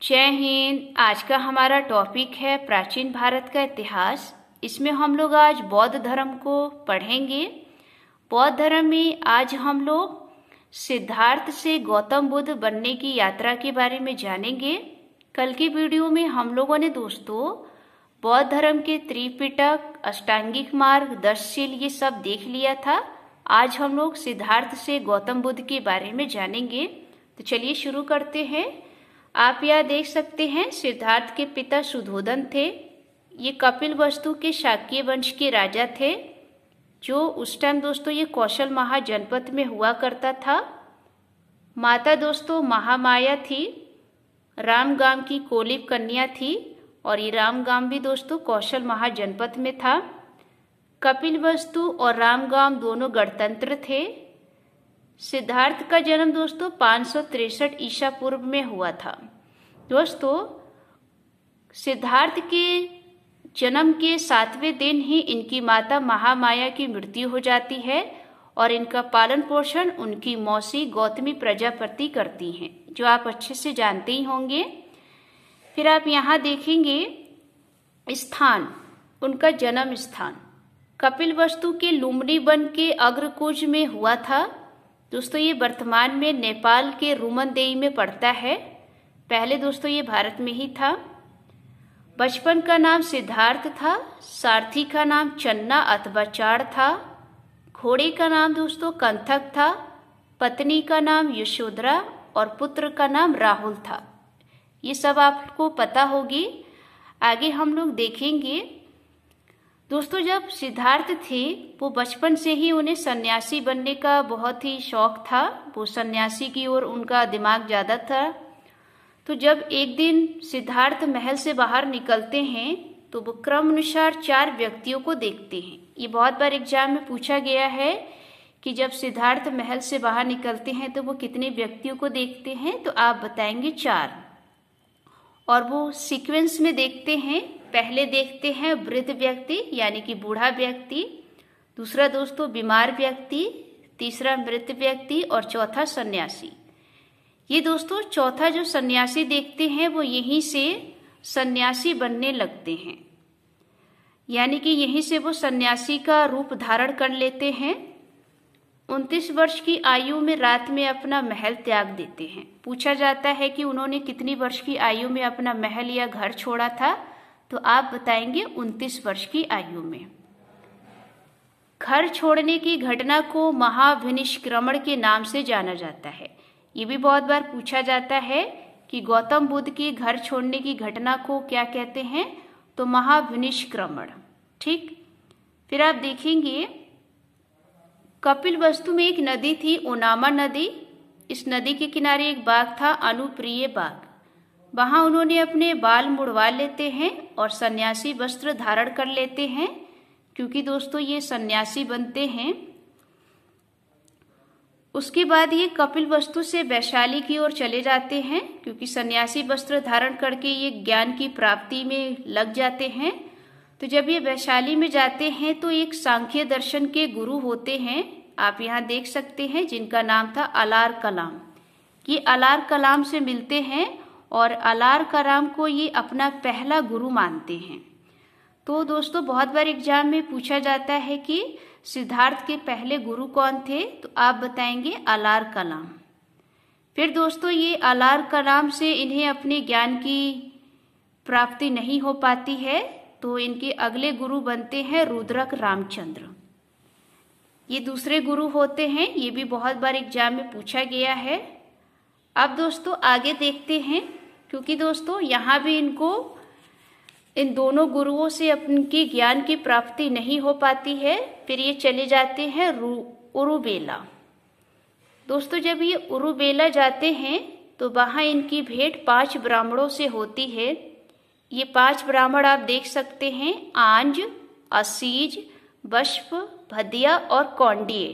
जय हिंद। आज का हमारा टॉपिक है प्राचीन भारत का इतिहास। इसमें हम लोग आज बौद्ध धर्म को पढ़ेंगे। बौद्ध धर्म में आज हम लोग सिद्धार्थ से गौतम बुद्ध बनने की यात्रा के बारे में जानेंगे। कल की वीडियो में हम लोगों ने दोस्तों बौद्ध धर्म के त्रिपिटक, अष्टांगिक मार्ग, 10 शील ये सब देख लिया था। आज हम लोग सिद्धार्थ से गौतम बुद्ध के बारे में जानेंगे। तो चलिए शुरू करते हैं। आप यह देख सकते हैं सिद्धार्थ के पिता सुधोधन थे। ये कपिलवस्तु के शाक्य वंश के राजा थे, जो उस टाइम दोस्तों ये कौशल महाजनपद में हुआ करता था। माता दोस्तों महामाया थी, रामगाम की कोलिप कन्या थी और ये रामगाम भी दोस्तों कौशल महाजनपद में था। कपिलवस्तु और रामगाम दोनों गणतंत्र थे। सिद्धार्थ का जन्म दोस्तों 563 ईसा पूर्व में हुआ था। दोस्तों सिद्धार्थ के जन्म के 7वें दिन ही इनकी माता महामाया की मृत्यु हो जाती है और इनका पालन पोषण उनकी मौसी गौतमी प्रजापति करती हैं, जो आप अच्छे से जानते ही होंगे। फिर आप यहाँ देखेंगे स्थान, उनका जन्म स्थान कपिलवस्तु के लुम्बिनी वन के अग्रकुज में हुआ था। दोस्तों ये वर्तमान में नेपाल के रुमनदेई में पड़ता है। पहले दोस्तों ये भारत में ही था। बचपन का नाम सिद्धार्थ था। सारथी का नाम चन्ना अथवा चाड़ था। घोड़े का नाम दोस्तों कंथक था। पत्नी का नाम यशोधरा और पुत्र का नाम राहुल था। ये सब आपको पता होगी। आगे हम लोग देखेंगे दोस्तों जब सिद्धार्थ थे वो बचपन से ही उन्हें सन्यासी बनने का बहुत ही शौक था। वो सन्यासी की ओर उनका दिमाग ज़्यादा था। तो जब एक दिन सिद्धार्थ महल से बाहर निकलते हैं तो वो क्रम अनुसार 4 व्यक्तियों को देखते हैं। ये बहुत बार एग्जाम में पूछा गया है कि जब सिद्धार्थ महल से बाहर निकलते हैं तो वो कितने व्यक्तियों को देखते हैं, तो आप बताएंगे 4। और वो सीक्वेंस में देखते हैं। पहले देखते हैं वृद्ध व्यक्ति यानी कि बूढ़ा व्यक्ति, दूसरा दोस्तों बीमार व्यक्ति, तीसरा मृत व्यक्ति और चौथा सन्यासी। ये दोस्तों चौथा जो सन्यासी देखते हैं वो यहीं से सन्यासी बनने लगते हैं, यानी कि यहीं से वो सन्यासी का रूप धारण कर लेते हैं। 29 वर्ष की आयु में रात में अपना महल त्याग देते हैं। पूछा जाता है कि उन्होंने कितनी वर्ष की आयु में अपना महल या घर छोड़ा था, तो आप बताएंगे 29 वर्ष की आयु में। घर छोड़ने की घटना को महाविनिष्क्रमण के नाम से जाना जाता है। ये भी बहुत बार पूछा जाता है कि गौतम बुद्ध की घर छोड़ने की घटना को क्या कहते हैं, तो महाविनिष्क्रमण। ठीक। फिर आप देखेंगे कपिलवस्तु में एक नदी थी, ओनामा नदी। इस नदी के किनारे एक बाग था, अनुप्रिय बाग। वहां उन्होंने अपने बाल मुड़वा लेते हैं और सन्यासी वस्त्र धारण कर लेते हैं, क्योंकि दोस्तों ये सन्यासी बनते हैं। उसके बाद ये कपिलवस्तु से वैशाली की ओर चले जाते हैं, क्योंकि सन्यासी वस्त्र धारण करके ये ज्ञान की प्राप्ति में लग जाते हैं। तो जब ये वैशाली में जाते हैं तो एक सांख्य दर्शन के गुरु होते हैं, आप यहाँ देख सकते हैं, जिनका नाम था अलार कलाम। ये अलार कलाम से मिलते हैं और अलार कलाम को ये अपना पहला गुरु मानते हैं। तो दोस्तों बहुत बार एग्जाम में पूछा जाता है कि सिद्धार्थ के पहले गुरु कौन थे, तो आप बताएंगे अलार कलाम। फिर दोस्तों ये अलार कलाम से इन्हें अपने ज्ञान की प्राप्ति नहीं हो पाती है, तो इनके अगले गुरु बनते हैं रुद्रक रामचंद्र। ये दूसरे गुरु होते हैं। ये भी बहुत बार एग्जाम में पूछा गया है। अब दोस्तों आगे देखते हैं, क्योंकि दोस्तों यहाँ भी इनको इन दोनों गुरुओं से अपनी ज्ञान की प्राप्ति नहीं हो पाती है। फिर ये चले जाते हैं उरुबेला। दोस्तों जब ये उरुबेला जाते हैं तो वहाँ इनकी भेंट 5 ब्राह्मणों से होती है। ये 5 ब्राह्मण आप देख सकते हैं, आंज, असीज, बष्प, भदिया और कौंडिय।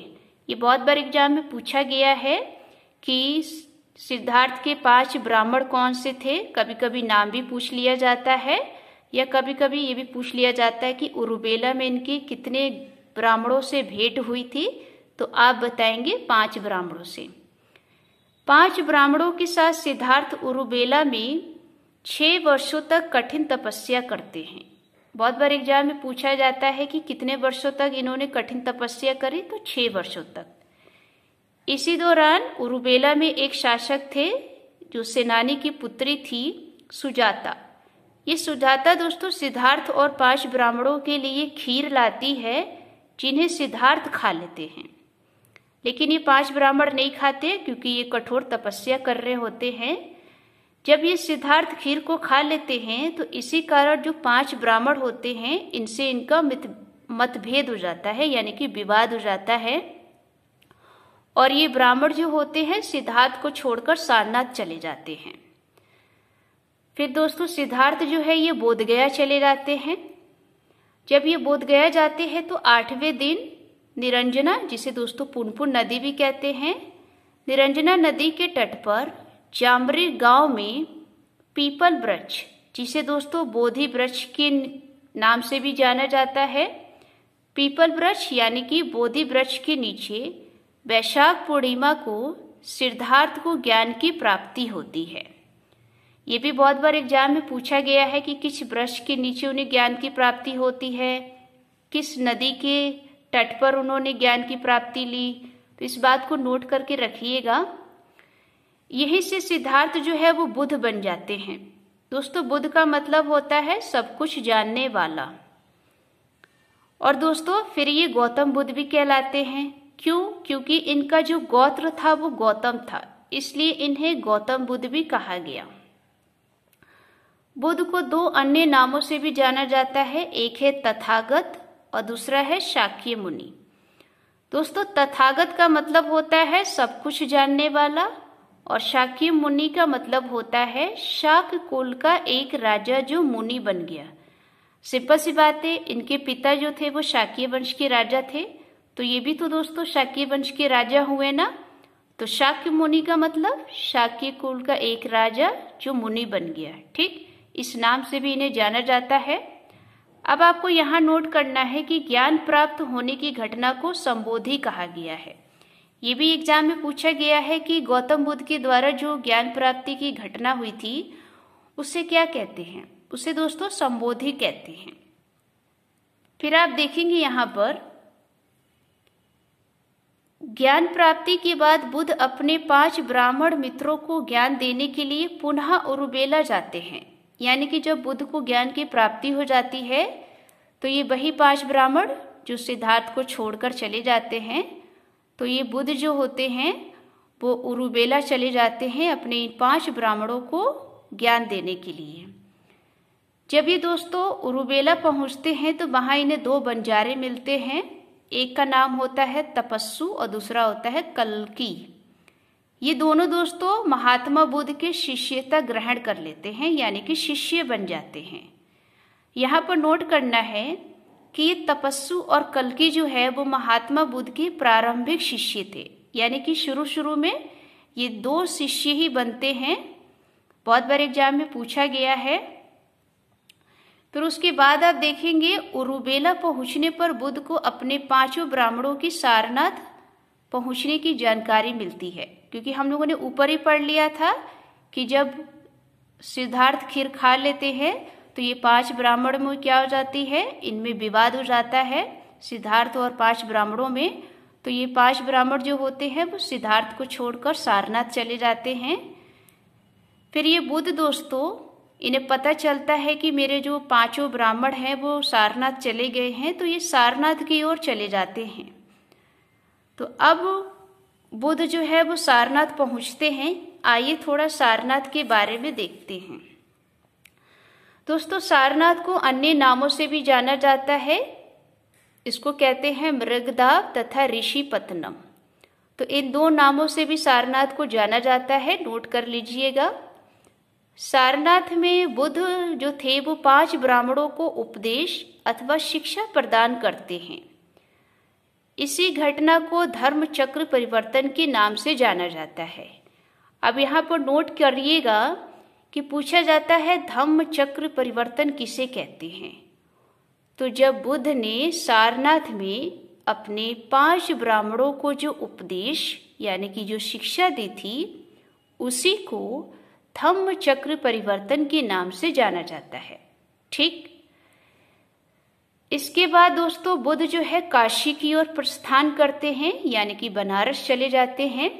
ये बहुत बार एग्जाम में पूछा गया है कि सिद्धार्थ के 5 ब्राह्मण कौन से थे। कभी कभी नाम भी पूछ लिया जाता है, या कभी कभी ये भी पूछ लिया जाता है कि उरुबेला में इनकी कितने ब्राह्मणों से भेंट हुई थी, तो आप बताएंगे 5 ब्राह्मणों से। 5 ब्राह्मणों के साथ सिद्धार्थ उरुबेला में 6 वर्षों तक कठिन तपस्या करते हैं। बहुत बार एग्जाम में पूछा जाता है कि कितने वर्षों तक इन्होंने कठिन तपस्या करी, तो 6 वर्षों तक। इसी दौरान उरुबेला में एक शासक थे जो सेनानी की पुत्री थी, सुजाता। ये सुजाता दोस्तों सिद्धार्थ और 5 ब्राह्मणों के लिए खीर लाती है, जिन्हें सिद्धार्थ खा लेते हैं। लेकिन ये 5 ब्राह्मण नहीं खाते क्योंकि ये कठोर तपस्या कर रहे होते हैं। जब ये सिद्धार्थ खीर को खा लेते हैं तो इसी कारण जो 5 ब्राह्मण होते हैं इनसे इनका मतभेद हो जाता है, यानी कि विवाद हो जाता है। और ये ब्राह्मण जो होते हैं सिद्धार्थ को छोड़कर सारनाथ चले जाते हैं। फिर दोस्तों सिद्धार्थ जो है ये बोधगया चले जाते हैं। जब ये बोधगया जाते हैं तो 8वें दिन निरंजना, जिसे दोस्तों पुनपुन नदी भी कहते हैं, निरंजना नदी के तट पर जाम्बरी गांव में पीपल वृक्ष, जिसे दोस्तों बोधि वृक्ष के नाम से भी जाना जाता है, पीपल वृक्ष यानी कि बोधि वृक्ष के नीचे वैशाख पूर्णिमा को सिद्धार्थ को ज्ञान की प्राप्ति होती है। ये भी बहुत बार एग्जाम में पूछा गया है कि किस वृक्ष के नीचे उन्हें ज्ञान की प्राप्ति होती है, किस नदी के तट पर उन्होंने ज्ञान की प्राप्ति ली। तो इस बात को नोट करके रखिएगा। यहीं से सिद्धार्थ जो है वो बुद्ध बन जाते हैं। दोस्तों बुद्ध का मतलब होता है सब कुछ जानने वाला। और दोस्तों फिर ये गौतम बुद्ध भी कहलाते हैं। क्यों? क्योंकि इनका जो गोत्र था वो गौतम था, इसलिए इन्हें गौतम बुद्ध भी कहा गया। बुद्ध को 2 अन्य नामों से भी जाना जाता है, एक है तथागत और दूसरा है शाक्य मुनि। दोस्तों तथागत का मतलब होता है सब कुछ जानने वाला और शाक्य मुनि का मतलब होता है शाक कुल का एक राजा जो मुनि बन गया। सिंपल सी बात है, इनके पिता जो थे वो शाक्य वंश के राजा थे, तो ये भी तो दोस्तों शाक्य वंश के राजा हुए ना। तो शाक्य मुनि का मतलब शाक्य कुल का एक राजा जो मुनि बन गया। ठीक, इस नाम से भी इन्हें जाना जाता है। अब आपको यहाँ नोट करना है कि ज्ञान प्राप्त होने की घटना को संबोधि कहा गया है। ये भी एग्जाम में पूछा गया है कि गौतम बुद्ध के द्वारा जो ज्ञान प्राप्ति की घटना हुई थी उसे क्या कहते हैं? उसे दोस्तों संबोधि कहते हैं। फिर आप देखेंगे यहाँ पर ज्ञान प्राप्ति के बाद बुद्ध अपने 5 ब्राह्मण मित्रों को ज्ञान देने के लिए पुनः उरुबेला जाते हैं। यानी कि जब बुद्ध को ज्ञान की प्राप्ति हो जाती है तो ये वही 5 ब्राह्मण जो सिद्धार्थ को छोड़कर चले जाते हैं, तो ये बुद्ध जो होते हैं वो उरुबेला चले जाते हैं अपने इन 5 ब्राह्मणों को ज्ञान देने के लिए। जब ये दोस्तों उरुबेला पहुंचते हैं तो वहां इन्हें 2 बंजारे मिलते हैं। एक का नाम होता है तपस्सु और दूसरा होता है कल्की। ये दोनों दोस्तों महात्मा बुद्ध के शिष्यता ग्रहण कर लेते हैं, यानी कि शिष्य बन जाते हैं। यहाँ पर नोट करना है कि ये तपस्सु और कल्की जो है वो महात्मा बुद्ध के प्रारंभिक शिष्य थे, यानी कि शुरू में ये 2 शिष्य ही बनते हैं। बहुत बार एग्जाम में पूछा गया है। फिर उसके बाद आप देखेंगे उरुबेला पहुंचने पर बुद्ध को अपने 5 ब्राह्मणों की सारनाथ पहुंचने की जानकारी मिलती है, क्योंकि हम लोगों ने ऊपर ही पढ़ लिया था कि जब सिद्धार्थ खीर खा लेते हैं तो ये 5 ब्राह्मण में क्या हो जाती है, इनमें विवाद हो जाता है सिद्धार्थ और 5 ब्राह्मणों में। तो ये 5 ब्राह्मण जो होते हैं वो सिद्धार्थ को छोड़कर सारनाथ चले जाते हैं। फिर ये बुद्ध दोस्तों इन्हें पता चलता है कि मेरे जो 5 ब्राह्मण हैं वो सारनाथ चले गए हैं, तो ये सारनाथ की ओर चले जाते हैं। तो अब बुद्ध जो है वो सारनाथ पहुंचते हैं। आइए थोड़ा सारनाथ के बारे में देखते हैं। दोस्तों सारनाथ को अन्य नामों से भी जाना जाता है। इसको कहते हैं मृगदाव तथा ऋषिपत्तनम। तो इन 2 नामों से भी सारनाथ को जाना जाता है, नोट कर लीजिएगा। सारनाथ में बुद्ध जो थे वो 5 ब्राह्मणों को उपदेश अथवा शिक्षा प्रदान करते हैं। इसी घटना को धर्म चक्र परिवर्तन के नाम से जाना जाता है। अब यहाँ पर नोट करिएगा कि पूछा जाता है धम्म चक्र परिवर्तन किसे कहते हैं। तो जब बुद्ध ने सारनाथ में अपने 5 ब्राह्मणों को जो उपदेश यानी कि जो शिक्षा दी थी उसी को धम्म चक्र परिवर्तन के नाम से जाना जाता है। ठीक, इसके बाद दोस्तों बुद्ध जो है काशी की ओर प्रस्थान करते हैं, यानी कि बनारस चले जाते हैं।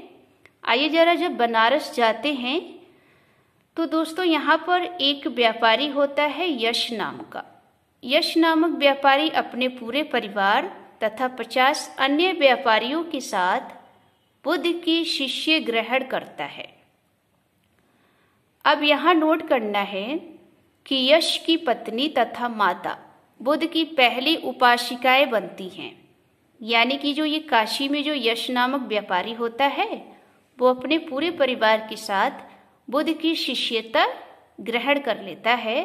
आइए जरा, जब बनारस जाते हैं तो दोस्तों यहाँ पर एक व्यापारी होता है यश नाम का। यश नामक व्यापारी अपने पूरे परिवार तथा 50 अन्य व्यापारियों के साथ बुद्ध की शिष्य ग्रहण करता है। अब यहाँ नोट करना है कि यश की पत्नी तथा माता बुद्ध की पहली उपासिकाएं बनती हैं। यानी कि जो ये काशी में जो यश नामक व्यापारी होता है वो अपने पूरे परिवार के साथ बुद्ध की शिष्यता ग्रहण कर लेता है।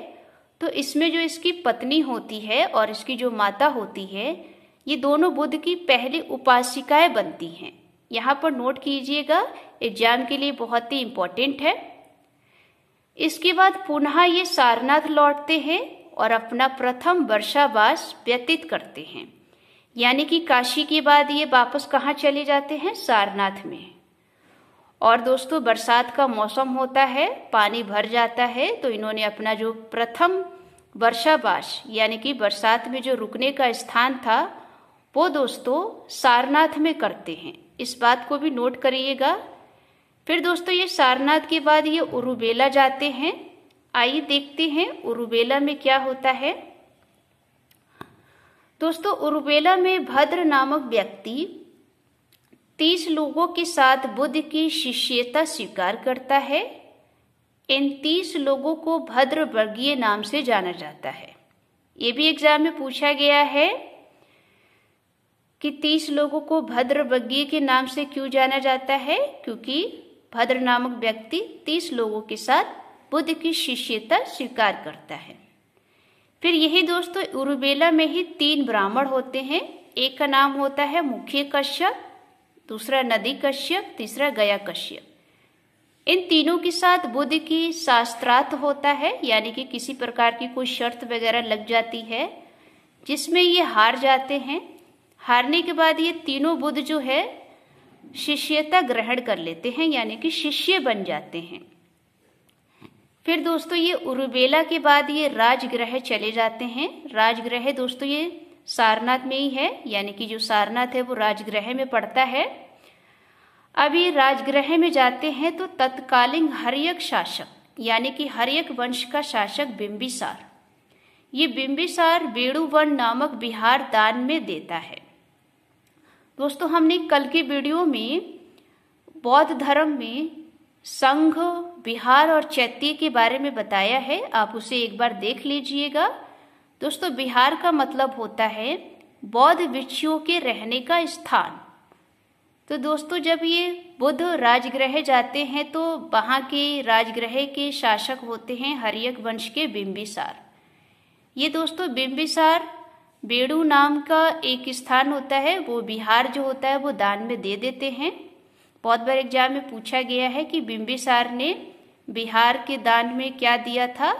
तो इसमें जो इसकी पत्नी होती है और इसकी जो माता होती है, ये दोनों बुद्ध की पहली उपासिकाएं बनती हैं। यहाँ पर नोट कीजिएगा, एग्जाम के लिए बहुत ही इम्पोर्टेंट है। इसके बाद पुनः ये सारनाथ लौटते हैं और अपना प्रथम वर्षावास व्यतीत करते हैं। यानी कि काशी के बाद ये वापस कहाँ चले जाते हैं? सारनाथ में। और दोस्तों बरसात का मौसम होता है, पानी भर जाता है, तो इन्होंने अपना जो प्रथम वर्षावास यानी कि बरसात में जो रुकने का स्थान था वो दोस्तों सारनाथ में करते हैं। इस बात को भी नोट करिएगा। फिर दोस्तों ये सारनाथ के बाद ये उरुवेला जाते हैं। आइए देखते हैं उरुवेला में क्या होता है। दोस्तों उरुवेला में भद्र नामक व्यक्ति 30 लोगों के साथ बुद्ध की शिष्यता स्वीकार करता है। इन 30 लोगों को भद्र वर्गीय नाम से जाना जाता है। ये भी एग्जाम में पूछा गया है कि 30 लोगों को भद्र वर्गीय के नाम से क्यों जाना जाता है? क्योंकि भद्र नामक व्यक्ति 30 लोगों के साथ बुद्ध की शिष्यता स्वीकार करता है। फिर यही दोस्तों उरुवेला में ही 3 ब्राह्मण होते हैं। एक का नाम होता है मुख्य कश्यप, दूसरा नदी कश्यप, तीसरा गया कश्यप। इन तीनों के साथ बुद्ध की शास्त्रार्थ होता है, यानी कि किसी प्रकार की कोई शर्त वगैरह लग जाती है जिसमें ये हार जाते हैं। हारने के बाद ये तीनों बुद्ध जो है शिष्यता ग्रहण कर लेते हैं, यानी कि शिष्य बन जाते हैं। फिर दोस्तों ये उरुवेला के बाद ये राजगृह चले जाते हैं। राजगृह दोस्तों ये सारनाथ में ही है, यानी कि जो सारनाथ है वो राजगृह में पड़ता है। अब ये राजगृह में जाते हैं तो तत्कालीन हर्यक शासक यानी कि हर्यक वंश का शासक बिंबिसार, ये बिंबिसार बेड़ुवन नामक बिहार दान में देता है। दोस्तों हमने कल के वीडियो में बौद्ध धर्म में संघ, बिहार और चैत्य के बारे में बताया है, आप उसे एक बार देख लीजिएगा। दोस्तों बिहार का मतलब होता है बौद्ध भिक्षुओं के रहने का स्थान। तो दोस्तों जब ये बुद्ध राजगृह जाते हैं तो वहाँ के राजगृह के शासक होते हैं हर्यक वंश के बिंबिसार। ये दोस्तों बिंबिसार बेड़ू नाम का एक स्थान होता है, वो बिहार जो होता है वो दान में दे देते हैं। बहुत बार एग्जाम में पूछा गया है कि बिंबिसार ने बिहार के दान में क्या दिया था,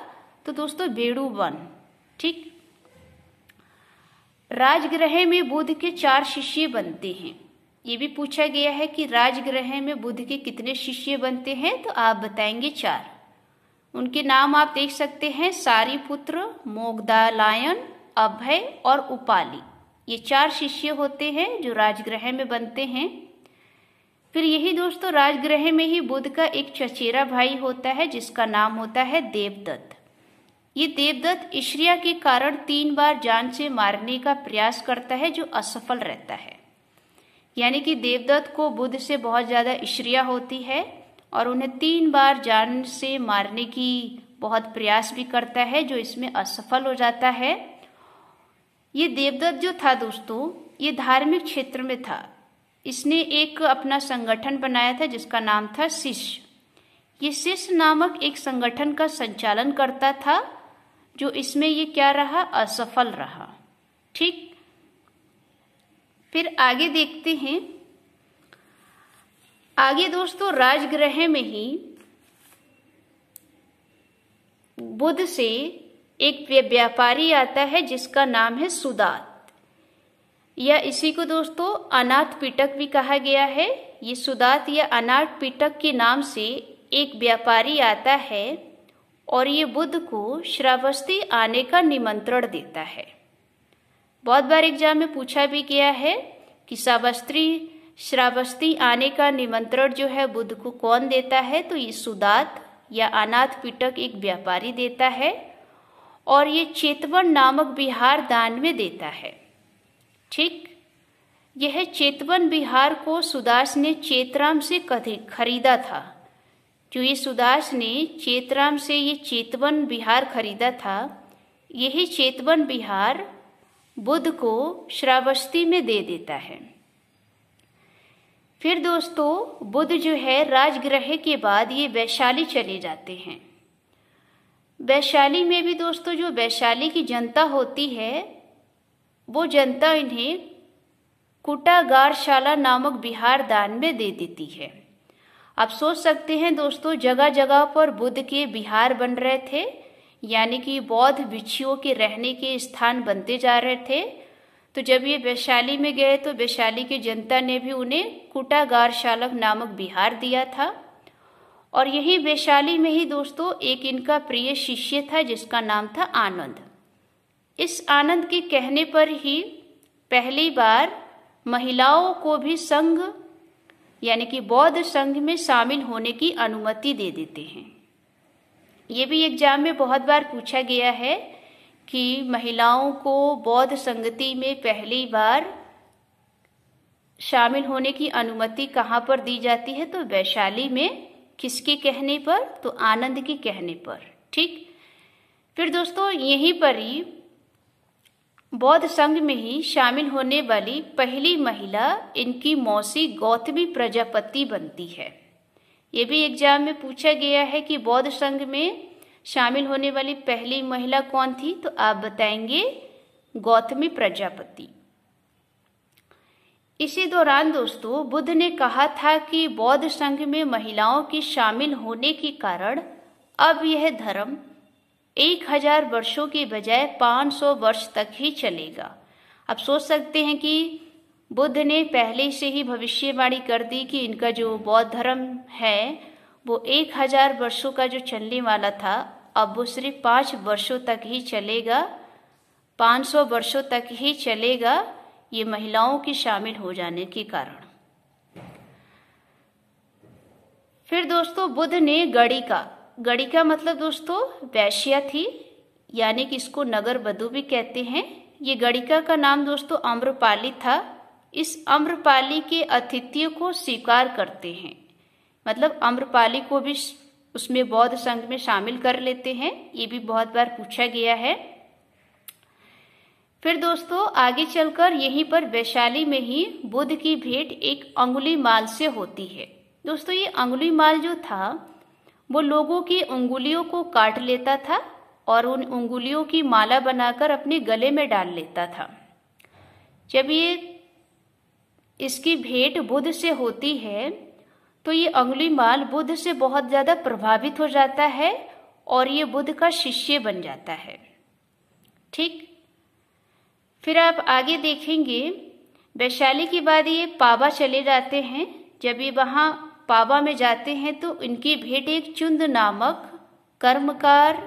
तो दोस्तों बेड़ू वन। ठीक, राजगृह में बुद्ध के 4 शिष्य बनते हैं। ये भी पूछा गया है कि राजगृह में बुद्ध के कितने शिष्य बनते हैं, तो आप बताएंगे 4। उनके नाम आप देख सकते हैं, सारीपुत्र, मोगदालायन, अभय और उपाली। ये 4 शिष्य होते हैं जो राजगृह में बनते हैं। फिर यही दोस्तों राजगृह में ही बुद्ध का एक चचेरा भाई होता है जिसका नाम होता है देवदत्त। ये देवदत्त ईर्ष्या के कारण 3 बार जान से मारने का प्रयास करता है जो असफल रहता है। यानी कि देवदत्त को बुद्ध से बहुत ज्यादा ईर्ष्या होती है और उन्हें 3 बार जान से मारने की बहुत प्रयास भी करता है जो इसमें असफल हो जाता है। ये देवदत्त जो था दोस्तों ये धार्मिक क्षेत्र में था। इसने एक अपना संगठन बनाया था जिसका नाम था शिष्य। ये शिष्य नामक एक संगठन का संचालन करता था जो इसमें ये क्या रहा, असफल रहा। ठीक, फिर आगे देखते हैं। आगे दोस्तों राजगृह में ही बुद्ध से एक व्यापारी आता है जिसका नाम है सुदात, या इसी को दोस्तों अनाथ पिटक भी कहा गया है। ये सुदात या अनाथ पिटक के नाम से एक व्यापारी आता है और ये बुद्ध को श्रावस्ती आने का निमंत्रण देता है। बहुत बार एग्जाम में पूछा भी गया है कि श्रावस्ती आने का निमंत्रण जो है बुद्ध को कौन देता है, तो ये सुदात या अनाथ पिटक एक व्यापारी देता है और ये चेतवन नामक विहार दान में देता है। ठीक, यह चेतवन विहार को सुदास ने चेतराम से खरीदा था। जो ये सुदास ने चेतराम से ये चेतवन विहार खरीदा था, यही चेतवन विहार बुद्ध को श्रावस्ती में दे देता है। फिर दोस्तों बुद्ध जो है राजगृह के बाद ये वैशाली चले जाते हैं। वैशाली में भी दोस्तों जो वैशाली की जनता होती है वो जनता इन्हें कुटागारशाला नामक विहार दान में दे देती है। आप सोच सकते हैं दोस्तों, जगह जगह पर बुद्ध के विहार बन रहे थे, यानी कि बौद्ध भिक्षुओं के रहने के स्थान बनते जा रहे थे। तो जब ये वैशाली में गए तो वैशाली की जनता ने भी उन्हें कुटागारशाला नामक विहार दिया था। और यही वैशाली में ही दोस्तों एक इनका प्रिय शिष्य था जिसका नाम था आनंद। इस आनंद के कहने पर ही पहली बार महिलाओं को भी संघ यानी कि बौद्ध संघ में शामिल होने की अनुमति दे देते हैं। ये भी एग्जाम में बहुत बार पूछा गया है कि महिलाओं को बौद्ध संगति में पहली बार शामिल होने की अनुमति कहाँ पर दी जाती है, तो वैशाली में। किसके कहने पर, तो आनंद के कहने पर। ठीक, फिर दोस्तों यहीं पर ही बौद्ध संघ में ही शामिल होने वाली पहली महिला इनकी मौसी गौतमी प्रजापति बनती है। ये भी एग्जाम में पूछा गया है कि बौद्ध संघ में शामिल होने वाली पहली महिला कौन थी, तो आप बताएंगे गौतमी प्रजापति। इसी दौरान दोस्तों बुद्ध ने कहा था कि बौद्ध संघ में महिलाओं के शामिल होने के कारण अब यह धर्म 1000 वर्षों के बजाय 500 वर्ष तक ही चलेगा। आप सोच सकते हैं कि बुद्ध ने पहले से ही भविष्यवाणी कर दी कि इनका जो बौद्ध धर्म है वो 1000 वर्षों का जो चलने वाला था, अब वो सिर्फ 5 वर्षों तक ही चलेगा, 500 वर्षों तक ही चलेगा, ये महिलाओं के शामिल हो जाने के कारण। फिर दोस्तों बुद्ध ने गणिका मतलब दोस्तों वैश्या थी, यानी कि इसको नगर वधू भी कहते हैं। ये गणिका का नाम दोस्तों अम्रपाली था। इस अम्रपाली के अतिथियों को स्वीकार करते हैं, मतलब अम्रपाली को भी उसमें बौद्ध संघ में शामिल कर लेते हैं। ये भी बहुत बार पूछा गया है। फिर दोस्तों आगे चलकर यहीं पर वैशाली में ही बुद्ध की भेंट एक अंगुलीमाल से होती है। दोस्तों ये अंगुलीमाल जो था वो लोगों की उंगलियों को काट लेता था और उन उंगलियों की माला बनाकर अपने गले में डाल लेता था। जब ये इसकी भेंट बुद्ध से होती है तो ये अंगुलीमाल बुद्ध से बहुत ज़्यादा प्रभावित हो जाता है और ये बुद्ध का शिष्य बन जाता है। ठीक, फिर आप आगे देखेंगे वैशाली के बाद ये पावा चले जाते हैं। जब ये वहाँ पावा में जाते हैं तो इनकी भेंट एक चुंद नामक कर्मकार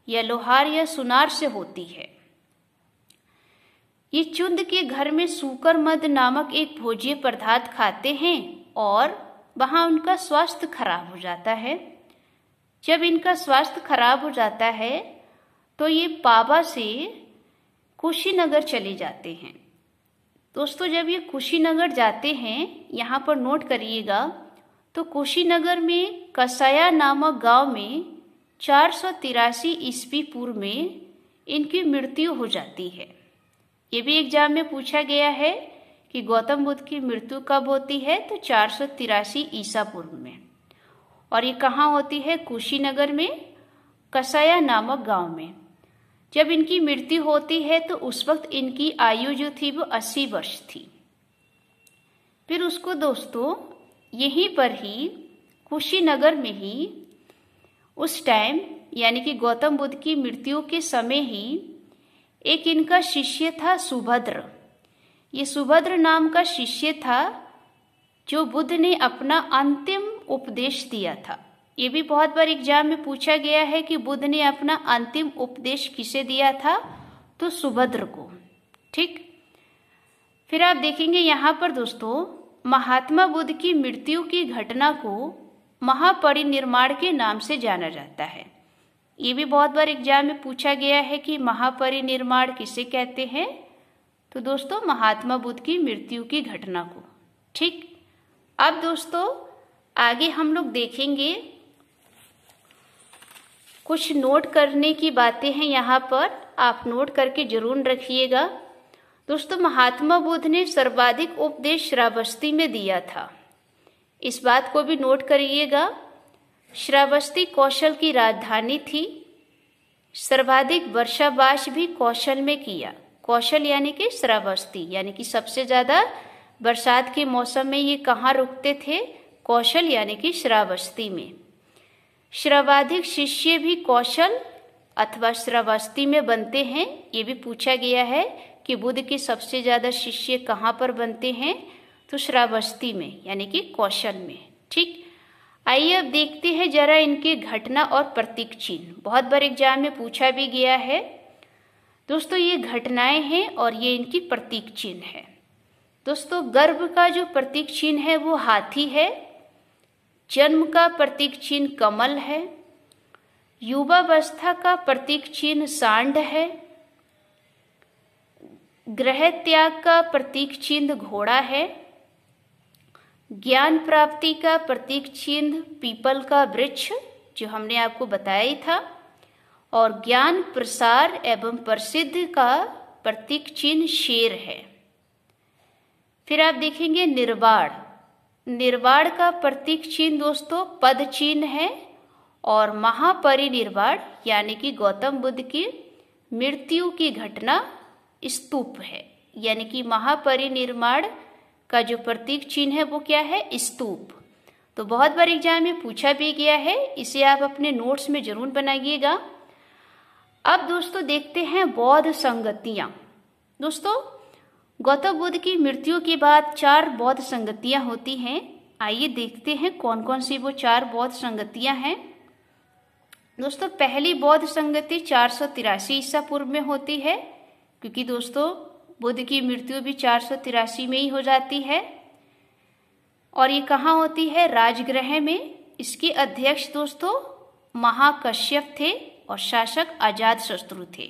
या लोहार या सुनार से होती है। ये चुंद के घर में सूकर मद नामक एक भोज्य पदार्थ खाते हैं और वहाँ उनका स्वास्थ्य खराब हो जाता है। जब इनका स्वास्थ्य खराब हो जाता है तो ये पावा से कुशीनगर चले जाते हैं। दोस्तों जब ये कुशीनगर जाते हैं, यहाँ पर नोट करिएगा, तो कुशीनगर में कसाया नामक गांव में 483 ईस्वी पूर्व में इनकी मृत्यु हो जाती है। ये भी एग्जाम में पूछा गया है कि गौतम बुद्ध की मृत्यु कब होती है, तो 483 ईसा पूर्व में। और ये कहाँ होती है, कुशीनगर में कसाया नामक गांव में। जब इनकी मृत्यु होती है तो उस वक्त इनकी आयु जो थी वो 80 वर्ष थी। फिर उसको दोस्तों यहीं पर ही कुशीनगर में ही उस टाइम यानी कि गौतम बुद्ध की मृत्यु के समय ही एक इनका शिष्य था सुभद्र। ये सुभद्र नाम का शिष्य था जो बुद्ध ने अपना अंतिम उपदेश दिया था। ये भी बहुत बार एग्जाम में पूछा गया है कि बुद्ध ने अपना अंतिम उपदेश किसे दिया था, तो सुभद्र को। ठीक, फिर आप देखेंगे यहाँ पर दोस्तों, महात्मा बुद्ध की मृत्यु की घटना को महापरिनिर्वाण के नाम से जाना जाता है। ये भी बहुत बार एग्जाम में पूछा गया है कि महापरिनिर्वाण किसे कहते हैं, तो दोस्तों महात्मा बुद्ध की मृत्यु की घटना को। ठीक, अब दोस्तों आगे हम लोग देखेंगे, कुछ नोट करने की बातें हैं यहाँ पर, आप नोट करके जरूर रखिएगा। दोस्तों महात्मा बुद्ध ने सर्वाधिक उपदेश श्रावस्ती में दिया था, इस बात को भी नोट करिएगा। श्रावस्ती कौशल की राजधानी थी। सर्वाधिक वर्षावास भी कौशल में किया। कौशल यानी कि श्रावस्ती, यानी कि सबसे ज्यादा बरसात के मौसम में ये कहाँ रुकते थे, कौशल यानी कि श्रावस्ती में। सर्वाधिक शिष्य भी कौशल अथवा श्रावस्ती में बनते हैं। ये भी पूछा गया है कि बुद्ध के सबसे ज्यादा शिष्य कहाँ पर बनते हैं, तो श्रावस्ती में यानी कि कौशल में। ठीक, आइए अब देखते हैं जरा इनके घटना और प्रतीक चिन्ह। बहुत बार एग्जाम में पूछा भी गया है। दोस्तों ये घटनाएं हैं और ये इनकी प्रतीक चिन्ह है। दोस्तों गर्भ का जो प्रतीक चिन्ह है वो हाथी है। जन्म का प्रतीक चिन्ह कमल है। युवावस्था का प्रतीक चिन्ह सांड है। गृह त्याग का प्रतीक चिन्ह घोड़ा है। ज्ञान प्राप्ति का प्रतीक चिन्ह पीपल का वृक्ष, जो हमने आपको बताया ही था। और ज्ञान प्रसार एवं प्रसिद्ध का प्रतीक चिन्ह शेर है। फिर आप देखेंगे निर्वाण। निर्वाण का प्रतीक चिन्ह दोस्तों पद चिन्ह है। और महापरिनिर्वाण यानी कि गौतम बुद्ध की मृत्यु की घटना स्तूप है। यानी कि महापरिनिर्वाण का जो प्रतीक चिन्ह है वो क्या है, स्तूप। तो बहुत बार एग्जाम में पूछा भी गया है, इसे आप अपने नोट्स में जरूर बनाइएगा। अब दोस्तों देखते हैं बौद्ध संगतियां। दोस्तों गौतम बुद्ध की मृत्यु के बाद 4 बौद्ध संगतियां होती हैं। आइए देखते हैं कौन कौन सी वो 4 बौद्ध संगतियां हैं। दोस्तों पहली बौद्ध संगति 483 ईसा पूर्व में होती है, क्योंकि दोस्तों बुद्ध की मृत्यु भी 483 में ही हो जाती है। और ये कहाँ होती है, राजगृह में। इसके अध्यक्ष दोस्तों महाकश्यप थे और शासक अजातशत्रु थे।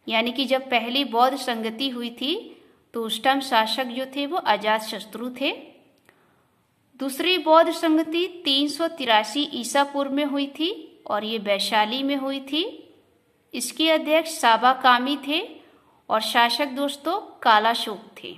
यानी कि जब पहली बौद्ध संगति हुई थी तो उस टाइम शासक जो थे वो अजातशत्रु थे। दूसरी बौद्ध संगति 383 ईसा पूर्व में हुई थी और ये वैशाली में हुई थी। इसके अध्यक्ष साबाकामी थे और शासक दोस्तों कालाशोक थे।